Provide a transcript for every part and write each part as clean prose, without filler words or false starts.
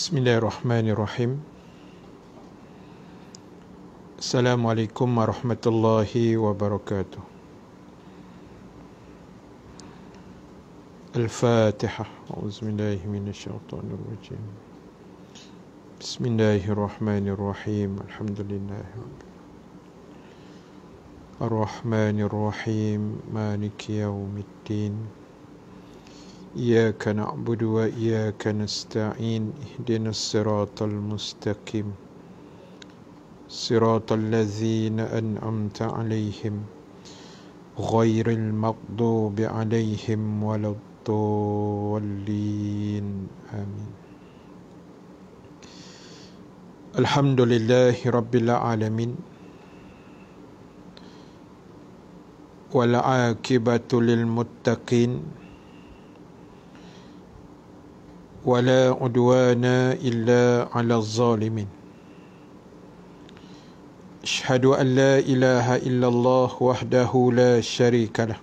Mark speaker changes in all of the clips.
Speaker 1: Bismillahirrahmanirrahim. Assalamualaikum warahmatullahi wabarakatuh. Al-Fatihah. A'udzubillahi minasyaitonirrajim. Bismillahirrahmanirrahim. Alhamdulillahi Ar-Rahmanirrahim. Maliki yaumiddin. Iyyaka na'budu wa iyyaka nasta'in. Ihdinas siratal mustaqim. Siratal ladzina an'amta 'alaihim ghairil maghdubi 'alaihim waladdallin. Amin. Alhamdulillahi rabbil alamin. Wal 'aqibatu lil muttaqin. ولا عدوان إلا على الظالمين. أشهد أن لا إله إلا الله وحده لا شريك له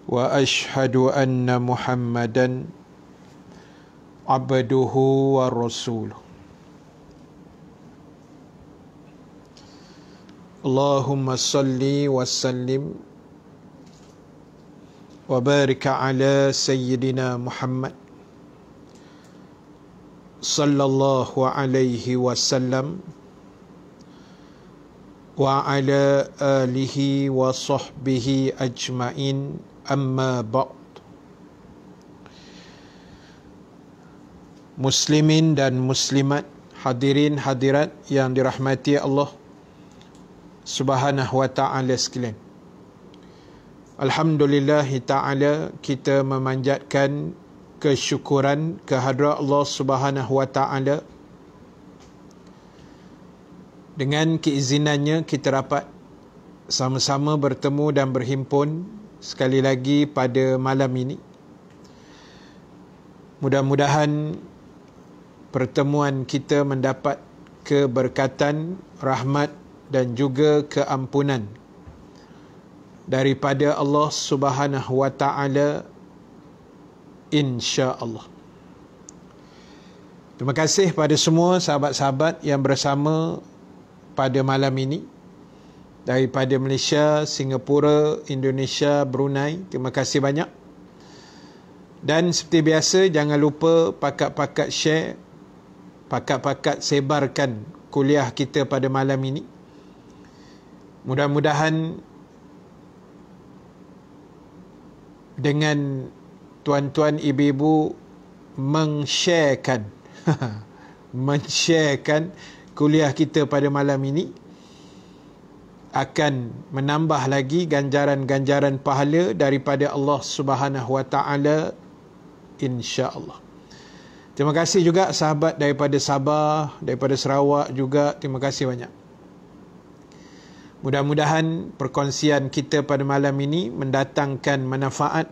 Speaker 1: وأشهد أن محمدا عبده ورسوله. اللهم صل وسلم وبارك على سيدنا محمد صلى الله عليه وسلم وعلى آله وصحبه أجمعين. أما بعد. Muslimin dan muslimat, hadirin hadirat yang dirahmati Allah Subhanahu wa ta'ala sekalian. Alhamdulillahi ta'ala, kita memanjatkan kesyukuran kehadrat Allah Subhanahu wa ta'ala. Dengan keizinannya kita dapat sama-sama bertemu dan berhimpun sekali lagi pada malam ini. Mudah-mudahan pertemuan kita mendapat keberkatan, rahmat dan juga keampunan daripada Allah Subhanahu wa ta'ala, insya-Allah. Terima kasih pada semua sahabat-sahabat yang bersama pada malam ini daripada Malaysia, Singapura, Indonesia, Brunei. Terima kasih banyak. Dan seperti biasa, jangan lupa pakat-pakat share, pakat-pakat sebarkan kuliah kita pada malam ini. Mudah-mudahan dengan tuan-tuan ibu-ibu meng-sharekan kuliah kita pada malam ini akan menambah lagi ganjaran-ganjaran pahala daripada Allah Subhanahu wa ta'ala, insya-Allah. Terima kasih juga sahabat daripada Sabah, daripada Sarawak juga, terima kasih banyak. Mudah-mudahan perkongsian kita pada malam ini mendatangkan manfaat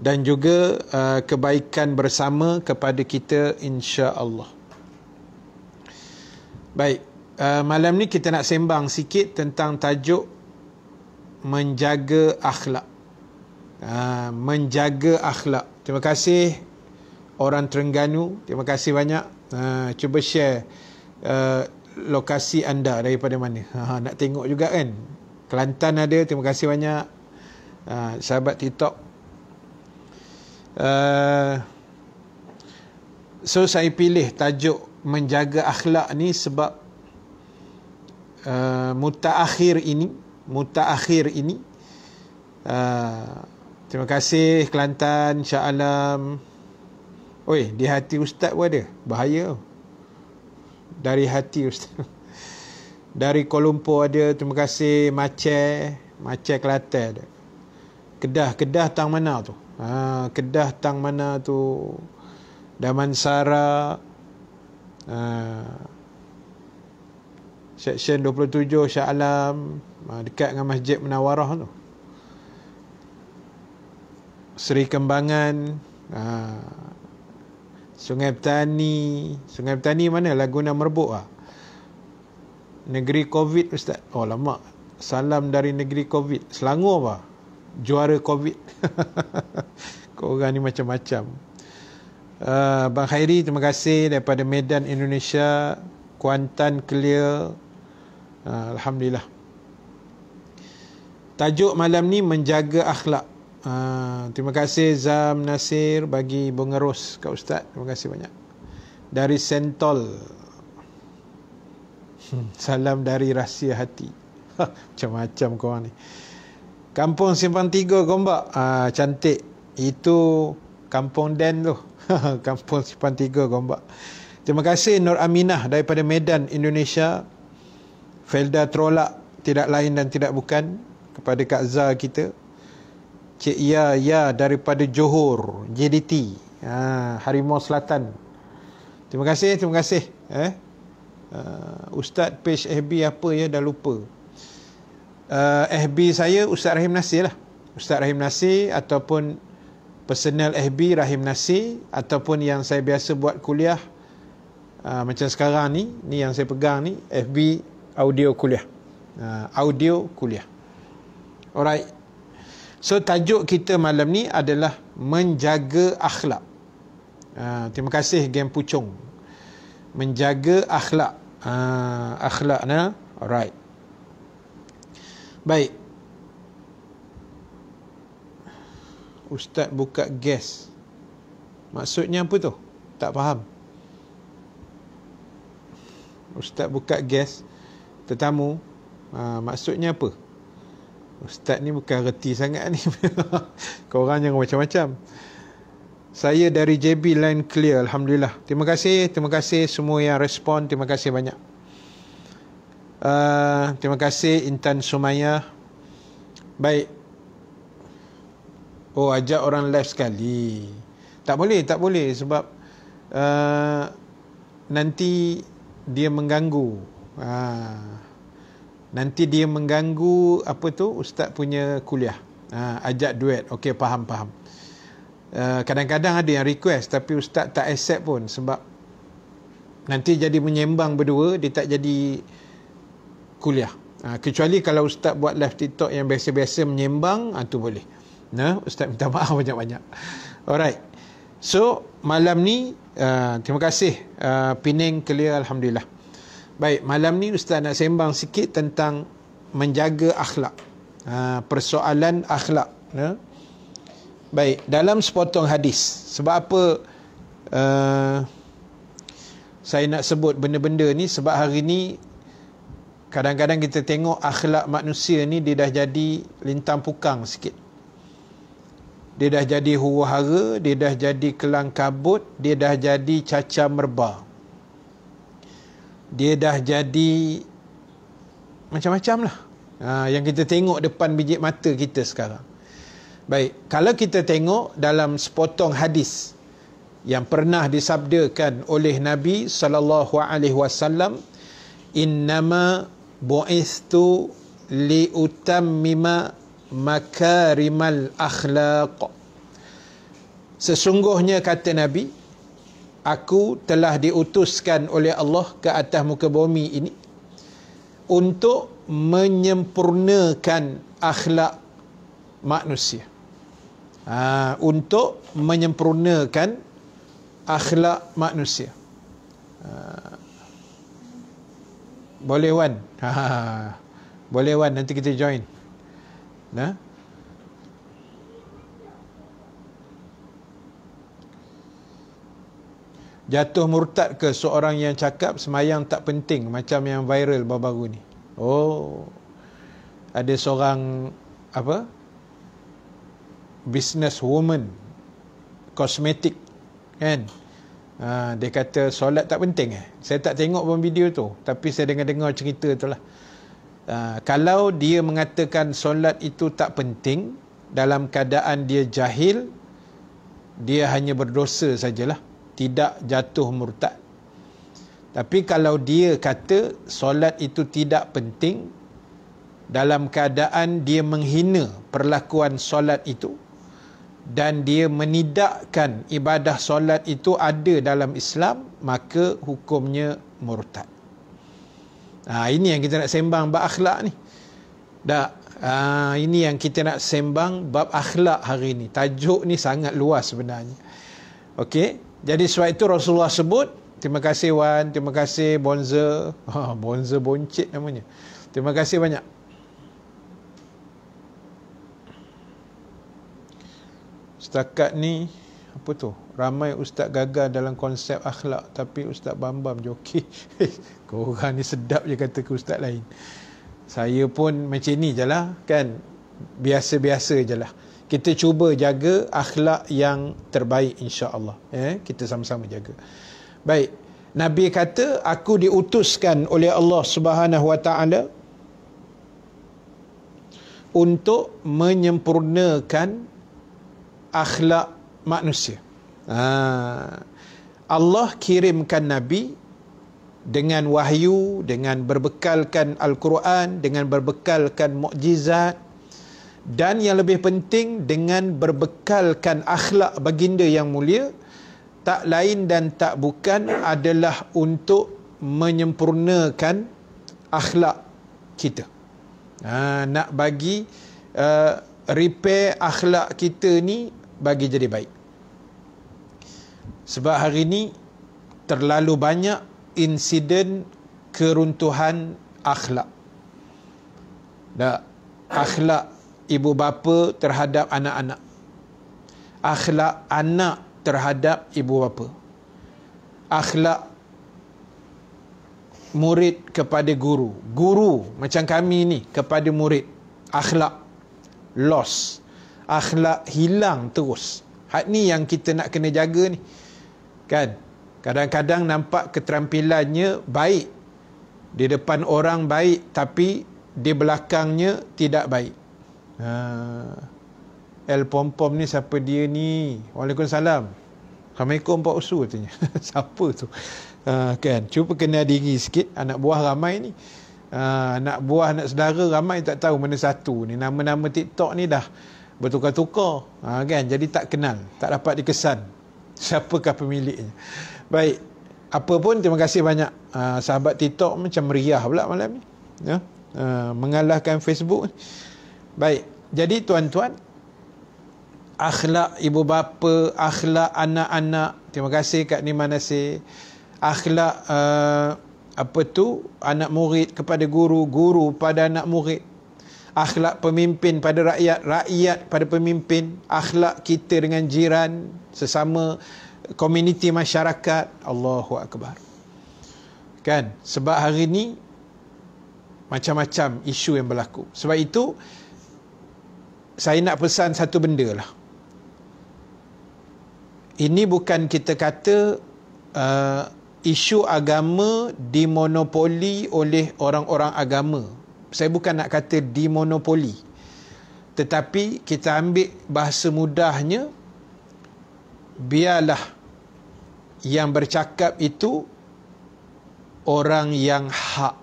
Speaker 1: dan juga kebaikan bersama kepada kita, insya-Allah. Baik, malam ni kita nak sembang sikit tentang tajuk menjaga akhlak. Menjaga akhlak. Terima kasih orang Terengganu, terima kasih banyak. Cuba share lokasi anda daripada mana. Nak tengok juga kan. Kelantan ada, terima kasih banyak. Sahabat TikTok. So saya pilih tajuk menjaga akhlak ni sebab mutaakhir ini terima kasih Kelantan, Shah Alam. Oi, di hati ustaz pun ada. Bahaya. Dari hati ustaz. Dari Kuala Lumpur ada, terima kasih. Maceh Kelantan ada. Kedah tang mana tu? Kedah tang mana tu? Damansara, Seksyen 27 Shah Alam, dekat dengan Masjid Munawarah tu. Seri Kembangan, Sungai Petani mana? Laguna Merbuk lah. Negeri Covid ustaz. Oh lama. Salam dari negeri Covid. Selangor apa? Juara Covid. Korang ni macam-macam. Bang Khairi, terima kasih daripada Medan, Indonesia. Kuantan clear. Alhamdulillah. Tajuk malam ni menjaga akhlak. Terima kasih Zam Nasir bagi bunga ros kat Ustaz. Terima kasih banyak. Dari Sentol. Salam dari rahsia hati. Macam-macam korang ni. Kampung Simpang 3 Gombak. Cantik. Itu Kampung Den tu. Kampung Simpang 3 Gombak. Terima kasih Nur Aminah daripada Medan, Indonesia. Felda Trolak, tidak lain dan tidak bukan, kepada Kak Zah kita. Cik Ya daripada Johor, JDT, Harimau Selatan. Terima kasih. Ustaz page FB apa ya, dah lupa. FB saya Ustaz Rahim Nasir lah. Ustaz Rahim Nasir, ataupun personal FB Rahim Nasir, ataupun yang saya biasa buat kuliah, macam sekarang ni yang saya pegang ni, FB audio kuliah. Audio kuliah. Alright. So tajuk kita malam ni adalah menjaga akhlak. Terima kasih Game Pucung. Menjaga akhlak. Akhlak na. Alright. Baik. Ustaz buka gas. Maksudnya apa tu? Tak faham. Ustaz buka gas tetamu, maksudnya apa? Ustaz ni bukan reti sangat ni. Korang jangan macam-macam. Saya dari JB line clear, alhamdulillah. Terima kasih semua yang respon. Terima kasih banyak. Terima kasih Intan Sumayyah. Baik. Oh, ajak orang live sekali. Tak boleh sebab nanti dia mengganggu. Nanti dia mengganggu apa tu, Ustaz punya kuliah. Ajak duet. Okey, faham. Kadang-kadang ada yang request tapi Ustaz tak accept pun, sebab nanti jadi menyembang berdua, dia tak jadi kuliah. Kecuali kalau Ustaz buat live TikTok yang biasa-biasa menyembang, tu boleh. Ustaz minta maaf banyak-banyak. Alright. So malam ni terima kasih Penang clear, alhamdulillah. Baik, malam ni Ustaz nak sembang sikit tentang menjaga akhlak. Persoalan akhlak. Baik, dalam sepotong hadis. Sebab apa saya nak sebut benda-benda ni? Sebab hari ni kadang-kadang kita tengok akhlak manusia ni dia dah jadi lintang pukang sikit. Dia dah jadi huru-hara, dia dah jadi kelang kabut, dia dah jadi cacar merba. Dia dah jadi macam-macam lah. Yang kita tengok depan biji mata kita sekarang. Baik, kalau kita tengok dalam sepotong hadis yang pernah disabdakan oleh Nabi SAW, innama bu'istu liutammima makarimal akhlaq. Sesungguhnya kata Nabi, aku telah diutuskan oleh Allah ke atas muka bumi ini untuk menyempurnakan akhlak manusia. Untuk menyempurnakan akhlak manusia. Boleh Wan? Boleh Wan, nanti kita join. Jatuh murtad ke seorang yang cakap semayang tak penting, macam yang viral baru-baru ni? Oh, ada seorang business woman kosmetik kan, dia kata solat tak penting. Saya tak tengok pun video tu, tapi saya dengar-dengar cerita tu lah. Kalau dia mengatakan solat itu tak penting dalam keadaan dia jahil, dia hanya berdosa sajalah, tidak jatuh murtad. Tapi kalau dia kata solat itu tidak penting dalam keadaan dia menghina perlakuan solat itu dan dia menidakkan ibadah solat itu ada dalam Islam, maka hukumnya murtad. Ini yang kita nak sembang bab akhlak ni. Ini yang kita nak sembang bab akhlak hari ni. Tajuk ni sangat luas sebenarnya. Okey. Jadi sebab itu Rasulullah sebut, terima kasih Wan, terima kasih Bonza. Bonza Boncit namanya. Terima kasih banyak. Setakat ni, apa tu? Ramai ustaz gagal dalam konsep akhlak, tapi Ustaz Bambam joki. Korang ni sedap je kata ke ustaz lain. Saya pun macam ni je lah, kan? Biasa-biasa je lah. Kita cuba jaga akhlak yang terbaik, insya-Allah. Kita sama-sama jaga. Baik. Nabi kata, aku diutuskan oleh Allah Subhanahu Wa Taala untuk menyempurnakan akhlak manusia. Allah kirimkan Nabi dengan wahyu, dengan berbekalkan Al-Quran, dengan berbekalkan mukjizat, dan yang lebih penting dengan berbekalkan akhlak baginda yang mulia, tak lain dan tak bukan adalah untuk menyempurnakan akhlak kita. Nak bagi repair akhlak kita ni bagi jadi baik. Sebab hari ni terlalu banyak insiden keruntuhan akhlak. Akhlak ibu bapa terhadap anak-anak, akhlak anak terhadap ibu bapa, akhlak murid kepada guru, guru macam kami ni kepada murid, akhlak loss, akhlak hilang terus. Hak ni yang kita nak kena jaga ni, kan? Kadang-kadang nampak keterampilannya baik, di depan orang baik, tapi di belakangnya tidak baik. El Pom-Pom ni siapa dia ni? Waalaikumsalam. Assalamualaikum Pak Usu katanya. Siapa tu? Kan, cuba kenal diri sikit. Anak buah ramai ni. Anak buah, anak saudara ramai tak tahu mana satu ni. Nama-nama TikTok ni dah bertukar-tukar. Kan, jadi tak kenal, tak dapat dikesan siapakah pemiliknya. Baik, apa pun terima kasih banyak. Sahabat TikTok macam meriah pula malam ni, mengalahkan Facebook. Baik, jadi tuan-tuan, akhlak ibu bapa, akhlak anak-anak, terima kasih Kak Niman Nasir. Akhlak anak murid kepada guru, guru pada anak murid. Akhlak pemimpin pada rakyat, rakyat pada pemimpin. Akhlak kita dengan jiran, sesama komuniti masyarakat. Allahu Akbar. Kan? Sebab hari ni macam-macam isu yang berlaku. Sebab itu saya nak pesan satu benda lah. Ini bukan kita kata isu agama dimonopoli oleh orang-orang agama. Saya bukan nak kata dimonopoli. Tetapi kita ambil bahasa mudahnya, biarlah yang bercakap itu orang yang hak.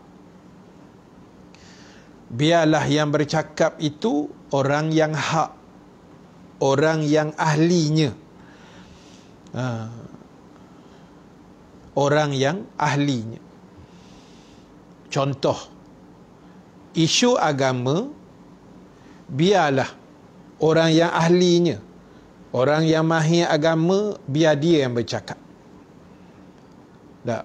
Speaker 1: Biarlah yang bercakap itu orang yang hak, orang yang ahlinya. Orang yang ahlinya. Contoh, isu agama, biarlah orang yang ahlinya, orang yang mahir agama, biar dia yang bercakap. Tak.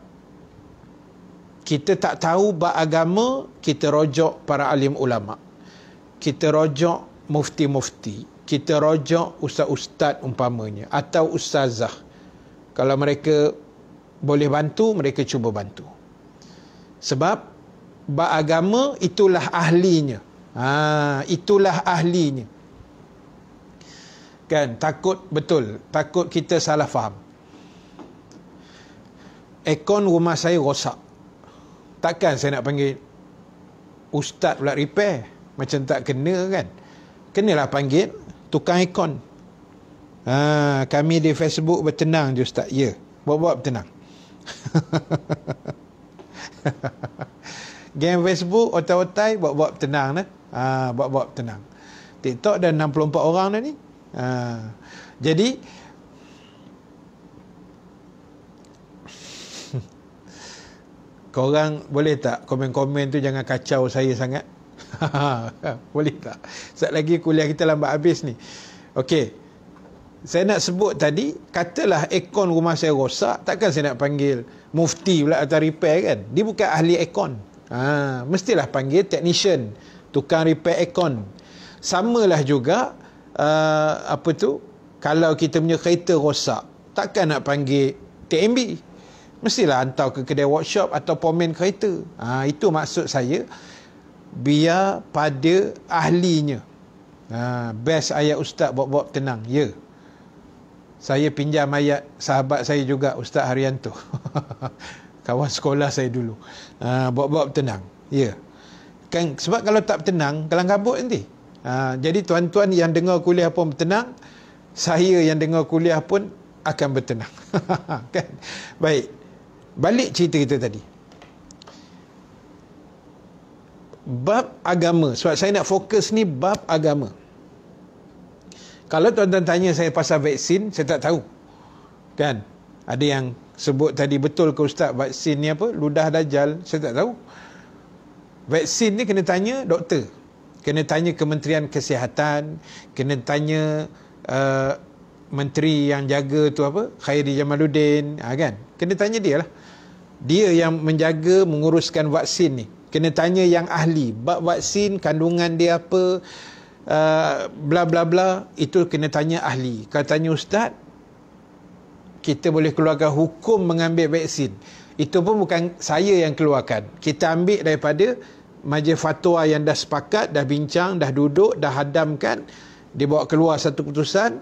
Speaker 1: Kita tak tahu bab agama, kita rojok para alim ulama. Kita rojok mufti-mufti. Kita rojok ustaz-ustaz umpamanya, atau ustazah. Kalau mereka boleh bantu, mereka cuba bantu. Sebab bab agama itulah ahlinya. Itulah ahlinya. Kan, takut betul, takut kita salah faham. Aircon rumah saya rosak. Takkan saya nak panggil ustaz pula repair. Macam tak kena kan. Kenalah panggil tukang aircon. Kami di Facebook bertenang je ustaz. Ya, buat-buat bertenang. Game Facebook otai-otai, buat-buat bertenang dah. Buat-buat bertenang. TikTok dah 64 orang dah ni. Jadi korang boleh tak komen-komen tu jangan kacau saya sangat. Boleh tak? Sekejap lagi kuliah kita lambat habis ni. Okey, saya nak sebut tadi, katalah aircon rumah saya rosak, takkan saya nak panggil mufti pula atau repair kan. Dia bukan ahli aircon. Mestilah panggil technician, tukang repair aircon. Samalah juga kalau kita punya kereta rosak, takkan nak panggil TMB. Mestilah hantar ke kedai workshop atau pomen kereta. Itu maksud saya, biar pada ahlinya. Best ayat ustaz bab-bab tenang. Ya, saya pinjam ayat sahabat saya juga, Ustaz Haryanto. Kawan sekolah saya dulu. Bab-bab tenang. Ya, kan, sebab kalau tak tenang, kelang kabut nanti. Jadi tuan-tuan yang dengar kuliah pun bertenang, saya yang dengar kuliah pun akan bertenang. Kan? Baik, balik cerita kita tadi. Bab agama. Sebab saya nak fokus ni bab agama. Kalau tuan-tuan tanya saya pasal vaksin, saya tak tahu. Kan? Ada yang sebut tadi, betul ke Ustaz vaksin ni apa? Ludah Dajjal. Saya tak tahu. Vaksin ni kena tanya doktor. Kena tanya Kementerian Kesihatan. Kena tanya menteri yang jaga tu apa? Khairi Jamaluddin. Kan? Kena tanya dia lah. Dia yang menjaga, menguruskan vaksin ni. Kena tanya yang ahli. Bab vaksin, kandungan dia apa, bla bla bla, itu kena tanya ahli. Kalau tanya ustaz, kita boleh keluarkan hukum mengambil vaksin. Itu pun bukan saya yang keluarkan. Kita ambil daripada majlis fatwa yang dah sepakat, dah bincang, dah duduk, dah hadamkan, dia bawa keluar satu keputusan,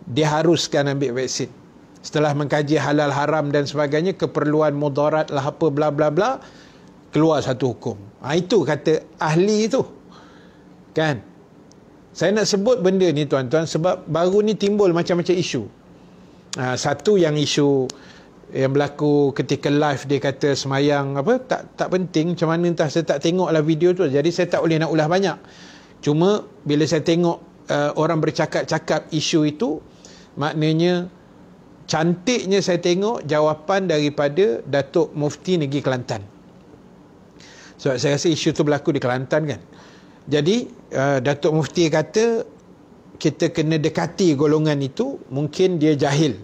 Speaker 1: dia haruskan ambil vaksin. Setelah mengkaji halal haram dan sebagainya, keperluan mudarat lah apa bla bla bla, keluar satu hukum. Itu kata ahli itu. Kan? Saya nak sebut benda ni tuan-tuan sebab baru ni timbul macam-macam isu. Satu yang isu yang berlaku ketika live, dia kata semayang apa tak penting, macam mana entah, saya tak tengoklah video tu, jadi saya tak boleh nak ulas banyak. Cuma bila saya tengok orang bercakap-cakap isu itu, maknanya cantiknya saya tengok jawapan daripada Datuk Mufti Negeri Kelantan. Sebab saya rasa isu tu berlaku di Kelantan kan. Jadi Datuk Mufti kata kita kena dekati golongan itu. Mungkin dia jahil,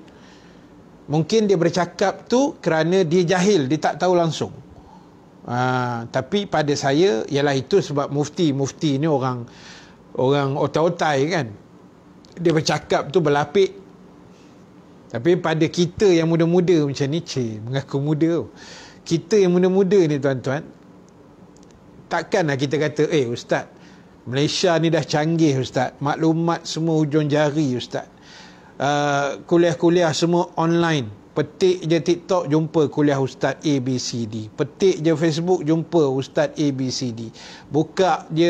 Speaker 1: mungkin dia bercakap tu kerana dia jahil, dia tak tahu langsung. Tapi pada saya ialah itu sebab Mufti ni orang otai-otai kan. Dia bercakap tu berlapik. Tapi pada kita yang muda-muda macam ni, mengaku muda, kita yang muda-muda ni tuan-tuan, takkanlah kita kata, ustaz, Malaysia ni dah canggih ustaz, maklumat semua hujung jari ustaz, kuliah-kuliah semua online, petik je TikTok jumpa kuliah ustaz ABCD, petik je Facebook jumpa ustaz ABCD, buka je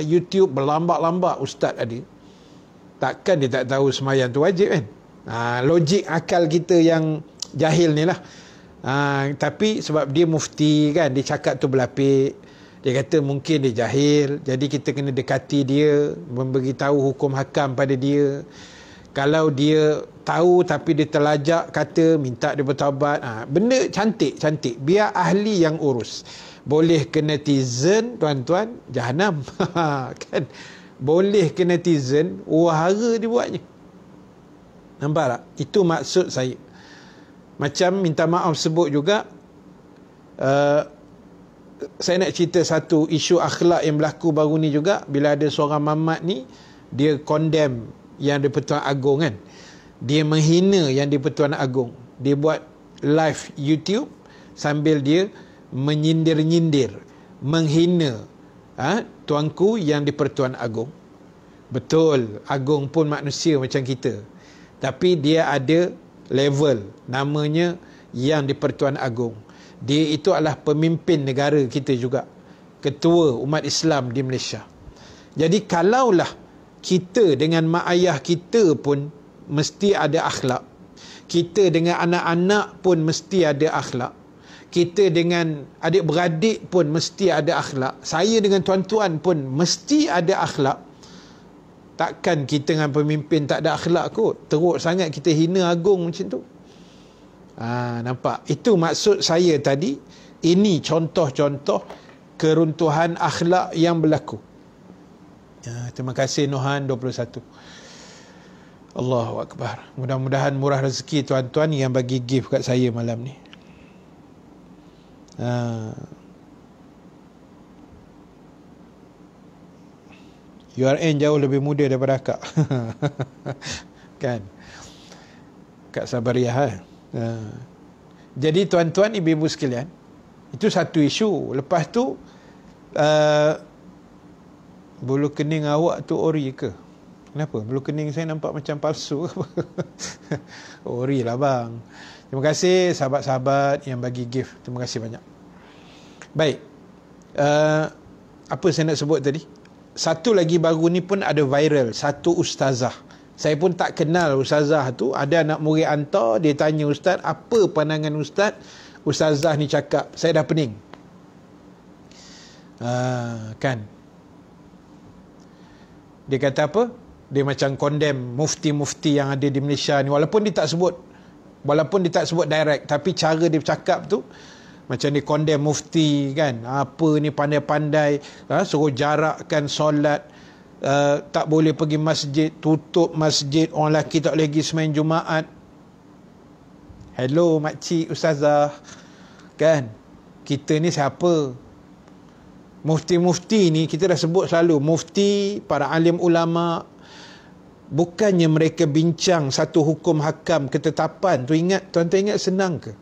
Speaker 1: YouTube berlambak-lambak ustaz ada. Takkan dia tak tahu semayang tu wajib kan? Logik akal kita yang jahil ni lah. Tapi sebab dia mufti kan, dia cakap tu berlapik. Dia kata mungkin dia jahil, jadi kita kena dekati dia, memberi tahu hukum hakam pada dia. Kalau dia tahu tapi dia terlajak kata, minta dia bertaubat. Benda cantik, biar ahli yang urus. Boleh ke netizen tuan-tuan, jahanam. Kan? Boleh ke netizen, wahara dia buatnya. Nampak tak? Itu maksud saya. Macam minta maaf sebut juga, saya nak cerita satu isu akhlak yang berlaku baru ni juga. Bila ada seorang mamat ni, dia condemn yang di-Pertuan Agong kan. Dia menghina yang di-Pertuan Agong. Dia buat live YouTube sambil dia menyindir-nyindir, menghina tuanku yang di-Pertuan Agong. Betul, Agong pun manusia macam kita. Tapi dia ada level, namanya yang di-Pertuan Agong. Dia itu adalah pemimpin negara kita juga, ketua umat Islam di Malaysia. Jadi kalaulah kita dengan mak ayah kita pun mesti ada akhlak, kita dengan anak-anak pun mesti ada akhlak, kita dengan adik-beradik pun mesti ada akhlak, saya dengan tuan-tuan pun mesti ada akhlak. Takkan kita dengan pemimpin tak ada akhlak kot, teruk sangat kita hina Agong macam tu. Nampak? Itu maksud saya tadi. Ini contoh-contoh keruntuhan akhlak yang berlaku. Terima kasih Nohan 21. Allahu Akbar. Mudah-mudahan murah rezeki tuan-tuan yang bagi gift kat saya malam ni. URN jauh lebih muda daripada akak. Kan? Kak Sabariah. Jadi tuan-tuan, ibu-ibu sekalian, itu satu isu. Lepas tu, bulu kening awak tu ori ke? Kenapa? Bulu kening saya nampak macam palsu. Ori lah bang. Terima kasih sahabat-sahabat yang bagi gift. Terima kasih banyak. Baik. Apa saya nak sebut tadi? Satu lagi baru ni pun ada viral. Satu ustazah. Saya pun tak kenal ustazah tu. Ada anak murid hantar. Dia tanya ustaz, apa pandangan ustaz? Ustazah ni cakap, saya dah pening. Kan? Dia kata apa? Dia macam condemn mufti-mufti yang ada di Malaysia ni. Walaupun dia tak sebut direct, tapi cara dia bercakap tu macam dia condemn mufti kan. Apa ni pandai-pandai, suruh jarakkan solat, tak boleh pergi masjid, tutup masjid, orang lelaki tak boleh pergi semain Jumaat. Hello makcik ustazah. Kan? Kita ni siapa? Mufti-mufti ni kita dah sebut selalu, mufti, para alim ulama, bukannya mereka bincang satu hukum hakam ketetapan tu. Tuan-tuan ingat senang ke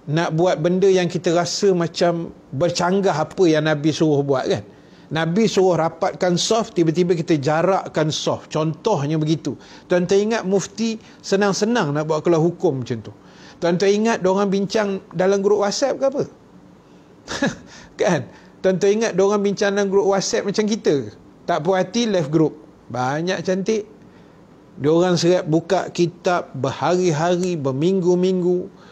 Speaker 1: nak buat benda yang kita rasa macam bercanggah apa yang Nabi suruh buat kan? Nabi suruh rapatkan saf, tiba-tiba kita jarakkan saf. Contohnya begitu. Tuan-tuan ingat mufti senang-senang nak buat kalau hukum macam tu. Tuan-tuan ingat diorang bincang dalam grup WhatsApp ke apa? Kan? Tuan-tuan ingat diorang bincang dalam grup WhatsApp macam kita? Tak puas hati, left group. Banyak cantik. Diorang serap buka kitab berhari-hari, berminggu-minggu.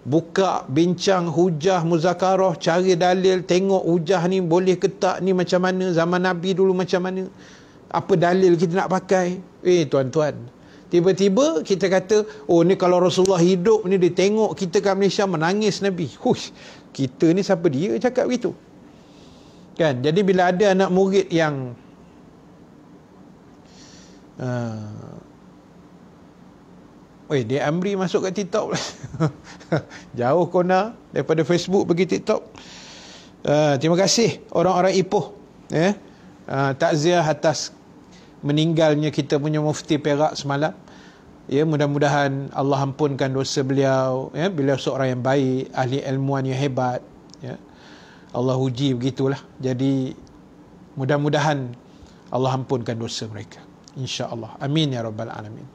Speaker 1: Buka, bincang, hujah, muzakarah, cari dalil, tengok hujah ni boleh ke tak, ni macam mana, zaman Nabi dulu macam mana, apa dalil kita nak pakai. Tuan-tuan, tiba-tiba kita kata, oh ni kalau Rasulullah hidup ni, dia tengok kita kat Malaysia menangis Nabi. Hush, kita ni siapa dia cakap begitu? Kan? Jadi bila ada anak murid yang dia Amri masuk kat TikTok. Jauh kona daripada Facebook pergi TikTok. Terima kasih orang-orang Ipoh. Takziah atas meninggalnya kita punya mufti Perak semalam. Mudah-mudahan Allah ampunkan dosa beliau. Beliau seorang yang baik, ahli ilmuwan yang hebat. Allah uji begitulah. Jadi mudah-mudahan Allah ampunkan dosa mereka, insya-Allah. Amin ya rabbal alamin.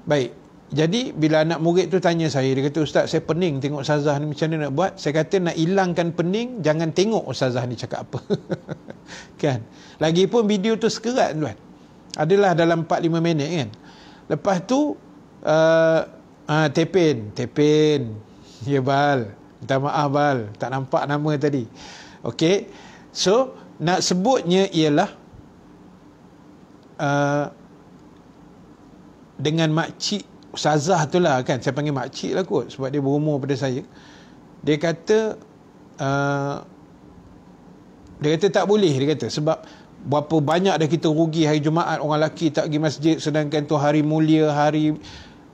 Speaker 1: Baik. Jadi bila anak murid tu tanya saya, dia kata, ustaz saya pening tengok ustazah ni, macam mana nak buat? Saya kata nak hilangkan pening, jangan tengok ustazah ni cakap apa. Kan? Lagipun video tu sekerat tuan. Adalah dalam 4-5 minit kan. Lepas tu Tepin. Ya bal. Minta maaf bal, tak nampak nama tadi. Okey. So nak sebutnya ialah dengan makcik ustazah tu lah kan, saya panggil makcik lah kot sebab dia berumur pada saya. Dia kata tak boleh, dia kata sebab berapa banyak dah kita rugi hari Jumaat, orang lelaki tak pergi masjid, sedangkan tu hari mulia, hari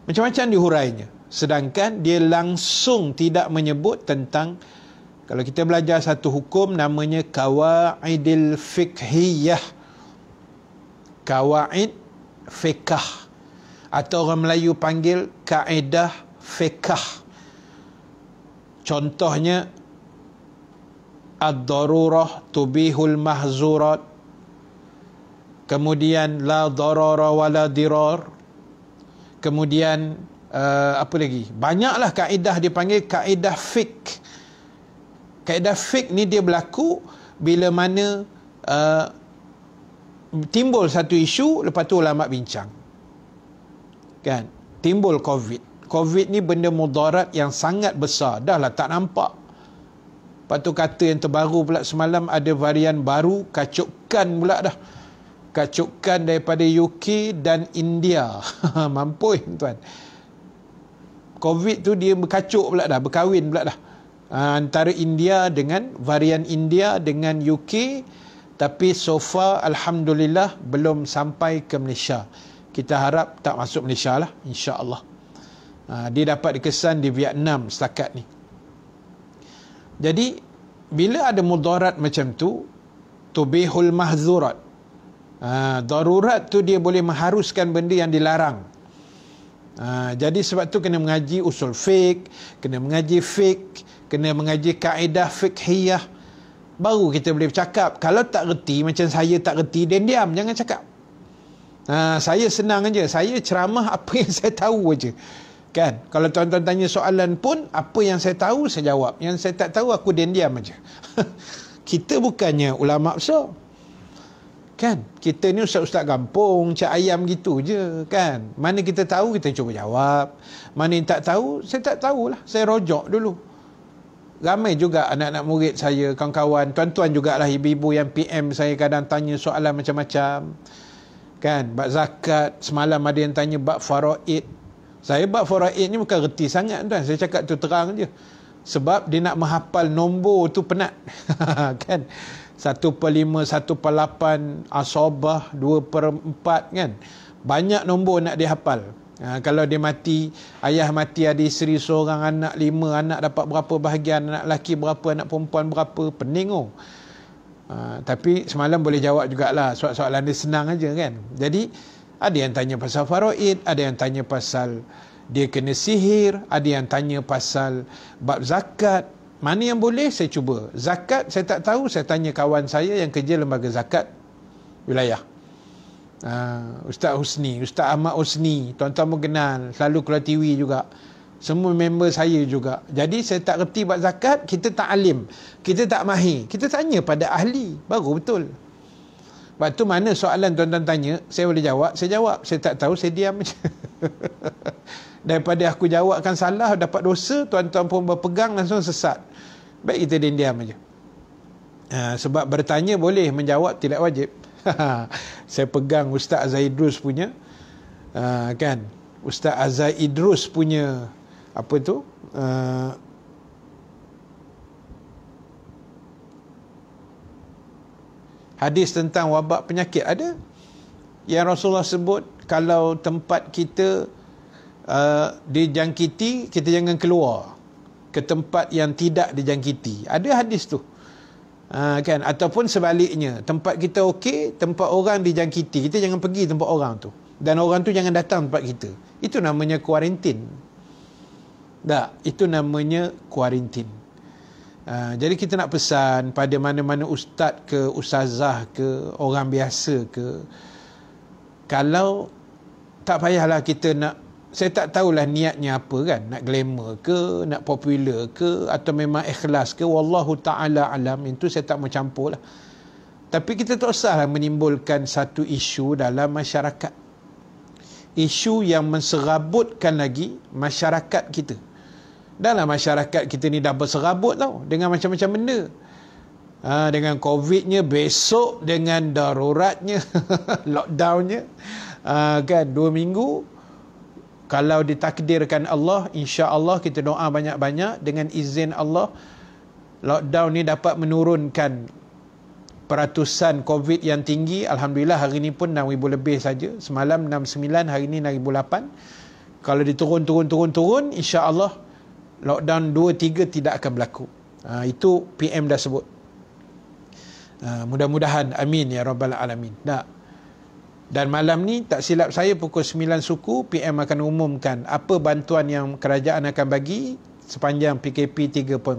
Speaker 1: macam-macam dihurainya. Sedangkan dia langsung tidak menyebut tentang, kalau kita belajar satu hukum namanya qawaidil fiqhiyah, qawaid fiqh, atau orang Melayu panggil kaedah fiqh. Contohnya ad-darurah tubihul mahzurat, kemudian la darara wala dirar, kemudian apa lagi, banyaklah kaedah dipanggil kaedah fiqh. Kaedah fiqh ni dia berlaku bila mana timbul satu isu, lepas tu ulama bincang. Kan? Timbul COVID ni benda mudarat yang sangat besar. Dah lah tak nampak. Lepas tu kata yang terbaru pula semalam, ada varian baru, kacukan pula dah. Kacukan daripada UK dan India. Mampus tuan. COVID tu dia berkacuk pula dah, berkahwin pula dah. Antara India dengan varian India dengan UK. Tapi so far alhamdulillah belum sampai ke Malaysia. Kita harap tak masuk Malaysia lah, insya-Allah. Dia dapat dikesan di Vietnam setakat ni. Jadi bila ada mudarat macam tu, tubihul mahzurat. Darurat tu dia boleh mengharuskan benda yang dilarang. Jadi sebab tu kena mengaji usul fiqh, kena mengaji fiqh, kena mengaji kaedah fiqhiyah, baru kita boleh bercakap. Kalau tak reti, macam saya tak reti, dan diam, jangan cakap. Saya senang aja, saya ceramah apa yang saya tahu aja. Kan? Kalau tuan-tuan tanya soalan pun, apa yang saya tahu saya jawab, yang saya tak tahu aku diam aja. Kita bukannya ulama besar. Kan? Kita ni ustaz-ustaz kampung, cak ayam gitu je, kan? Mana kita tahu, kita cuba jawab. Mana yang tak tahu, saya tak tahulah. Saya rojok dulu. Ramai juga anak-anak murid saya, kawan-kawan, tuan-tuan jugalah, ibu-ibu yang PM saya kadang tanya soalan macam-macam. Kan? Bab zakat, semalam ada yang tanya bab faraid. Saya bab faraid ni bukan reti sangat, tuan. Saya cakap tu terang je. Sebab dia nak menghafal nombor tu penat. Kan? 1/5, 1/8, asobah, 2/4, kan? Banyak nombor nak dihafal. Kalau dia mati, ayah mati, ada isteri seorang, anak 5, anak dapat berapa bahagian, anak lelaki berapa, anak perempuan berapa, pening oh. Tapi semalam boleh jawab jugalah, soalan dia senang aja, kan? Jadi ada yang tanya pasal faraid, ada yang tanya pasal dia kena sihir, ada yang tanya pasal bab zakat. Mana yang boleh saya cuba. Zakat saya tak tahu, saya tanya kawan saya yang kerja lembaga zakat wilayah. Ustaz Husni, Ustaz Ahmad Husni, tuan-tuan pun kenal, selalu keluar TV juga. Semua member saya juga. Jadi saya tak reti bab zakat, kita tak alim, kita tak mahir, kita tanya pada ahli, baru betul. Lepas tu mana soalan tuan-tuan tanya, saya boleh jawab, saya jawab. Saya tak tahu, saya diam je. Daripada aku jawabkan salah, dapat dosa, tuan-tuan pun berpegang, langsung sesat. Baik kita diam aja. Sebab bertanya boleh, menjawab tidak wajib. Saya pegang Ustaz Azhar Idrus punya, kan? Ustaz Azhar Idrus punya, apa tu? Hadis tentang wabak penyakit ada. Yang Rasulullah sebut, kalau tempat kita dijangkiti, kita jangan keluar ke tempat yang tidak dijangkiti. Ada hadis tu. Kan? Ataupun sebaliknya, tempat kita okey, tempat orang dijangkiti, kita jangan pergi tempat orang tu. Dan orang tu jangan datang tempat kita. Itu namanya kuarantin. Tak, itu namanya kuarantin. Jadi kita nak pesan pada mana-mana ustaz ke, ustazah ke, orang biasa ke, kalau tak payahlah kita nak, saya tak tahulah niatnya apa, kan? Nak glamour ke, nak popular ke, atau memang ikhlas ke, wallahu ta'ala alam, itu saya tak mau campur lah. Tapi kita tak usahlah menimbulkan satu isu dalam masyarakat, isu yang menserabutkan lagi masyarakat kita. Dalam masyarakat kita ni dah berserabut tau, dengan macam-macam benda. Dengan COVID-nya, besok dengan daruratnya, lockdownnya, kan, 2 minggu. Kalau ditakdirkan Allah, insya-Allah kita doa banyak-banyak, dengan izin Allah, lockdown ni dapat menurunkan peratusan COVID yang tinggi. Alhamdulillah hari ni pun 6,000 lebih saja. Semalam 69, hari ni 6,008. Kalau diturun, insya-Allah lockdown 2-3 tidak akan berlaku. Itu PM dah sebut. Mudah-mudahan, amin ya rabbal alamin. Dan malam ni tak silap saya pukul 9 suku PM akan umumkan apa bantuan yang kerajaan akan bagi sepanjang PKP 3.0.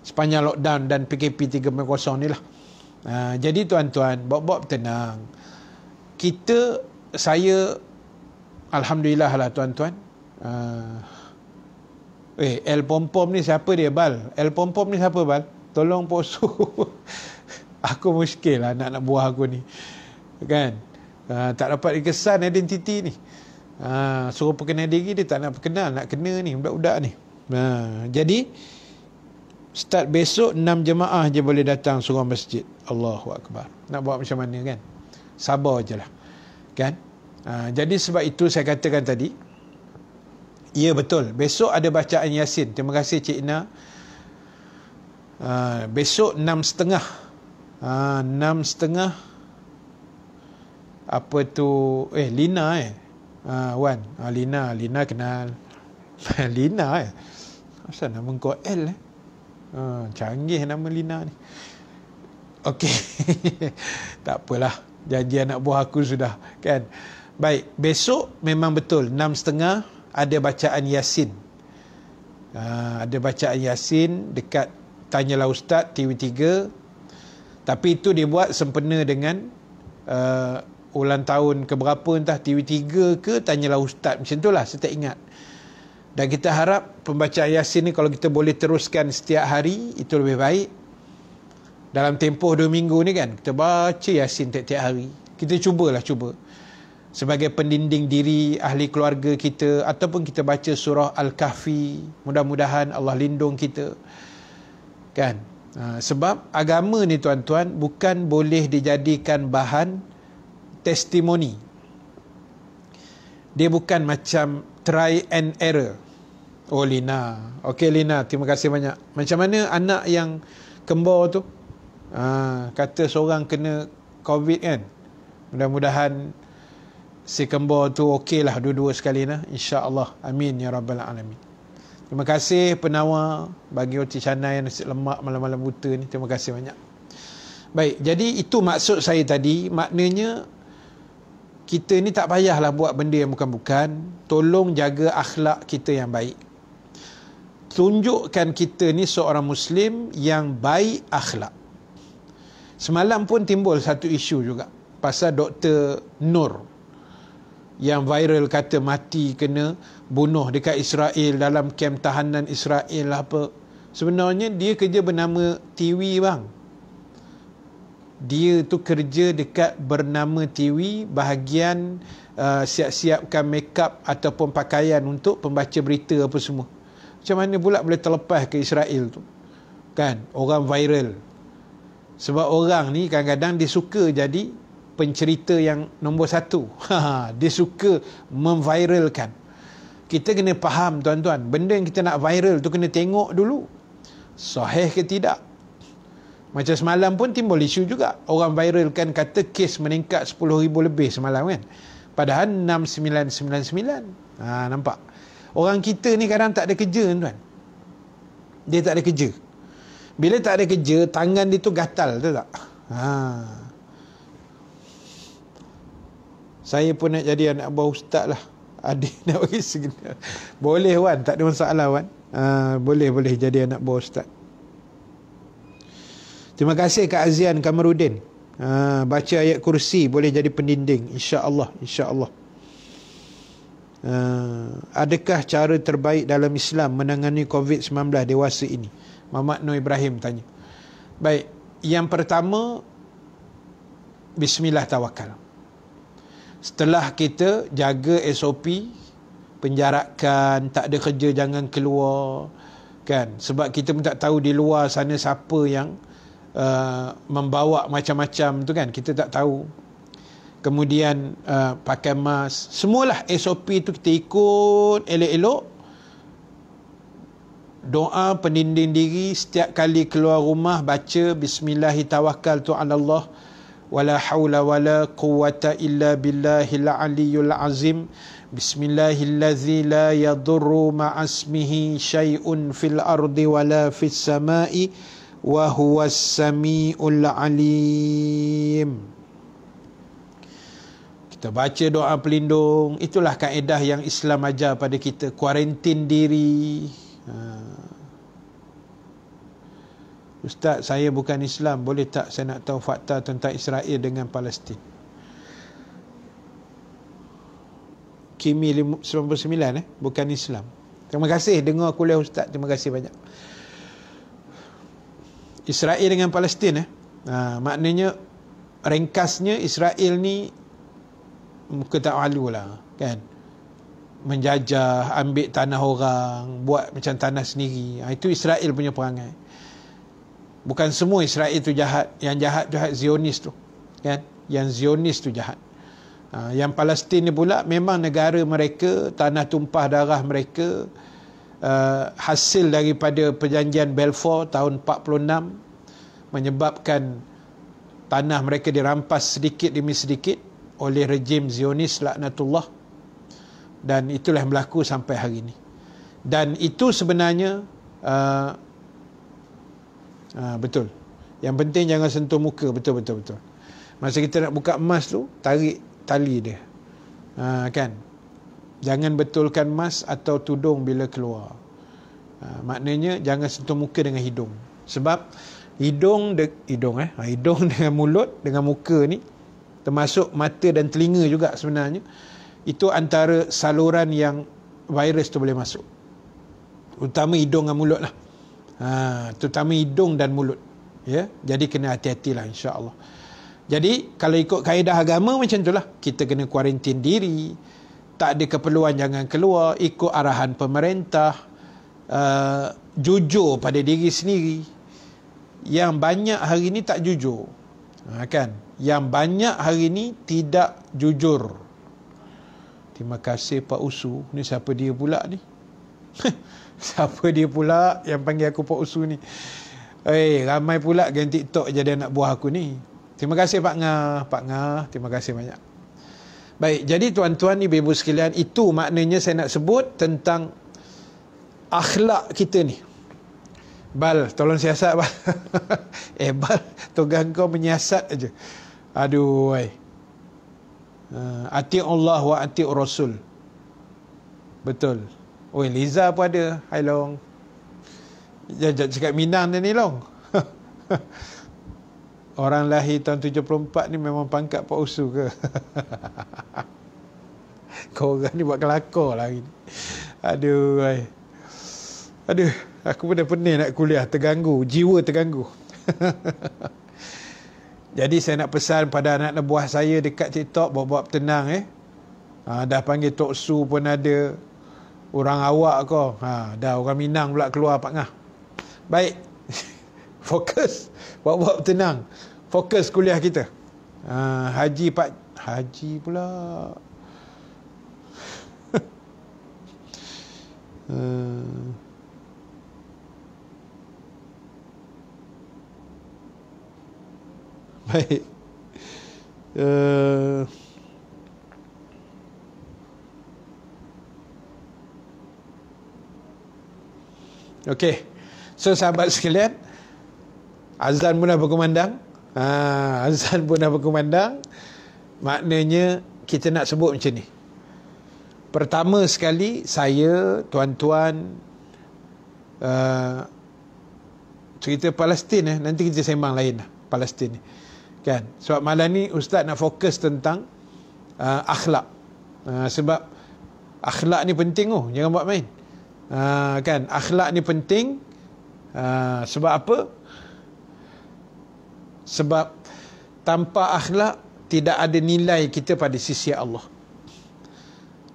Speaker 1: Sepanjang lockdown dan PKP 3.0 ni lah. Jadi tuan-tuan, bawa tenang. Saya alhamdulillah lah tuan-tuan. El Pom-Pom ni siapa dia, Bal? El Pom-Pom ni siapa, Bal? Tolong posu. Aku muskil lah anak-anak buah aku ni, kan? Tak dapat dikesan identiti ni. Suruh perkenal diri, dia tak nak perkenal, nak kena ni budak-budak ni. Jadi start besok 6 jemaah je boleh datang surau masjid. Allahu Akbar. Nak buat macam mana, kan? Sabar je lah, kan? Jadi sebab itu saya katakan tadi, ya betul, besok ada bacaan Yasin. Terima kasih Cik Ina. Besok 6.30. apa tu, Lina Wan. Lina kenal. Lina asal nama kau L canggih nama Lina ni. Okey. Tak apalah, janji anak buah aku sudah, kan. Baik, besok memang betul 6.30 ada bacaan Yasin. Ada bacaan Yasin dekat Tanyalah Ustaz TV3. Tapi itu dibuat sempena dengan ulang tahun keberapa, entah TV3 ke Tanyalah Ustaz, macam itulah, saya tak ingat. Dan kita harap pembacaan Yasin ni kalau kita boleh teruskan setiap hari, itu lebih baik. Dalam tempoh 2 minggu ni kan, kita baca Yasin tiap-tiap hari. Kita cuba sebagai pendinding diri ahli keluarga kita, ataupun kita baca surah Al-Kahfi, mudah-mudahan Allah lindung kita, kan. Sebab agama ni tuan-tuan bukan boleh dijadikan bahan testimoni. Dia bukan macam try and error. Oh, Lina. Okey Lina, terima kasih banyak. Macam mana anak yang kembar tu? Kata seorang kena COVID kan. Mudah-mudahan si kembar tu okey lah dua-dua sekali nah. InsyaAllah. Amin ya Rabbal Alamin. Terima kasih penawar bagi roti canai nasi lemak malam-malam buta ni. Terima kasih banyak. Baik, jadi itu maksud saya tadi. Maknanya kita ni tak payahlah buat benda yang bukan-bukan. Tolong jaga akhlak kita yang baik. Tunjukkan kita ni seorang Muslim yang baik akhlak. Semalam pun timbul satu isu juga pasal Dr. Nur yang viral kata mati kena bunuh dekat Israel, dalam kem tahanan Israel apa. Sebenarnya dia kerja bernama Tiwi bang. Dia tu kerja dekat bernama Tiwi, bahagian siap-siapkan makeup ataupun pakaian untuk pembaca berita apa semua. Macam mana pula boleh terlepas ke Israel tu? Kan, orang viral. Sebab orang ni kadang-kadang dia suka jadi pencerita yang nombor 1. Dia suka memviralkan. Kita kena faham tuan-tuan, benda yang kita nak viral tu kena tengok dulu sahih ke tidak. Macam semalam pun timbul isu juga. Orang viralkan kata kes meningkat 10,000 lebih semalam kan. Padahal 6,999. Nampak? Orang kita ni kadang tak ada kerja tuan. Dia tak ada kerja. Bila tak ada kerja, tangan dia tu gatal, tahu tak? Saya pun nak jadi anak buah ustaz lah. Adik nak bagi segenap. Boleh Wan, tak ada masalah Wan. Boleh jadi anak buah ustaz. Terima kasih Kak Azian Kamarudin. Baca ayat kursi boleh jadi pendinding, insya-Allah. Adakah cara terbaik dalam Islam menangani COVID-19 dewasa ini? Muhammad Nur Ibrahim tanya. Baik, yang pertama, bismillah tawakal. Setelah kita jaga SOP, penjarakan, tak ada kerja jangan keluar, kan? Sebab kita pun tak tahu di luar sana siapa yang membawa macam-macam tu kan, kita tak tahu. Kemudian pakai mask, semualah SOP tu kita ikut elok-elok. Doa pendinding diri, setiap kali keluar rumah baca bismillahirrahmanirrahim Allah wala haula wala quwwata illa billahil aliyyul azim. Bismillahillazi la yadurru ma'asmihi syai'un fil ardi wala fis samai wa huwas samiul alim. Kita baca doa pelindung. Itulah kaedah yang Islam ajar pada kita. Kuarantin diri. Ustaz, saya bukan Islam, boleh tak saya nak tahu fakta tentang Israel dengan Palestin? Kimi 99 bukan Islam. Terima kasih dengar kuliah Ustaz, terima kasih banyak. Israel dengan Palestin maknanya ringkasnya Israel ni muka tak malu lah kan, menjajah, ambil tanah orang, buat macam tanah sendiri. Itu Israel punya perangai. Bukan semua Israel tu jahat. Yang jahat Zionis tu kan, yang Zionis tu jahat. Yang Palestin ni pula memang negara mereka, tanah tumpah darah mereka, hasil daripada perjanjian Balfour tahun 46, menyebabkan tanah mereka dirampas sedikit demi sedikit. oleh rejim Zionis laknatullah, dan itulah yang berlaku sampai hari ini. Dan itu sebenarnya betul. Yang penting jangan sentuh muka. Betul. Masa kita nak buka emas tu, tarik tali dia. Kan? Jangan betulkan emas atau tudung bila keluar. Maknanya jangan sentuh muka dengan hidung. Sebab hidung dengan mulut, dengan muka ni, termasuk mata dan telinga juga sebenarnya, itu antara saluran yang virus tu boleh masuk. Utama hidung dan mulut lah. Terutama hidung dan mulut. Ya, jadi kena hati-hatilah insya-Allah. Jadi kalau ikut kaedah agama macam itulah, kita kena kuarantin diri, tak ada keperluan jangan keluar, ikut arahan pemerintah, jujur pada diri sendiri. Yang banyak hari ni tak jujur, kan? Yang banyak hari ni tidak jujur. Terima kasih Pak Usu. Ni siapa dia pula ni? Siapa dia pula yang panggil aku Pak Usu ni? Ramai pula gang TikTok jadi anak buah aku ni. Terima kasih Pak Ngah, terima kasih banyak. Baik, jadi tuan-tuan ibu-ibu sekalian, itu maknanya saya nak sebut tentang akhlak kita ni. Bal, tolong siasat Bal. Bal, tugas kau menyiasat aja. Aduh, ati Allah wa ati Rasul. Betul. Liza pun ada. Hai Long. Jangan cakap Minang dia ni Long. Orang lahir tahun 74 ni memang pangkat Pak Usu ke? Kau orang ni buat kelakar lah hari ni. Aduh, aku pun dah pening nak kuliah, terganggu, jiwa terganggu. Jadi saya nak pesan pada anak buah saya dekat TikTok, bawa-bawa tenang dah panggil Tok Su pun ada. Orang awak kau. Dah orang Minang pula keluar Pak Ngah. Baik. Fokus. Bawa-bawa tenang. Fokus kuliah kita. Haji pula. Baik. Okey. So sahabat sekalian, azan pun dah berkumandang. Azan pun dah berkumandang. Maknanya kita nak sebut macam ni. Pertama sekali, saya, tuan-tuan, cerita Palestin nanti kita sembang lain lah, Palestin ni. Kan? Sebab malam ni Ustaz nak fokus tentang akhlak. Sebab akhlak ni penting jangan buat main. Kan? Akhlak ni penting. Sebab apa? Sebab tanpa akhlak tidak ada nilai kita pada sisi Allah.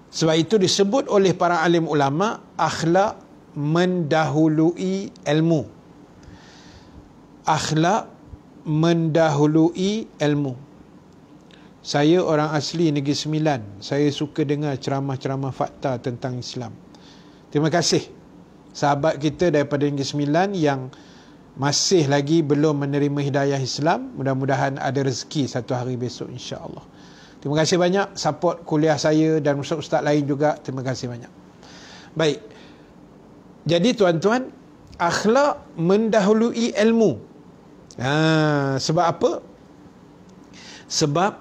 Speaker 1: Sebab itu disebut oleh para alim ulama, akhlak mendahului ilmu. Akhlak mendahului ilmu. Saya orang asli Negeri Sembilan. Saya suka dengar ceramah-ceramah fakta tentang Islam. Terima kasih sahabat kita daripada Negeri Sembilan yang masih lagi belum menerima hidayah Islam. Mudah-mudahan ada rezeki satu hari besok insya-Allah. Terima kasih banyak support kuliah saya dan ustaz-ustaz lain juga. Terima kasih banyak. Baik. Jadi tuan-tuan, akhlak mendahului ilmu. Sebab apa? Sebab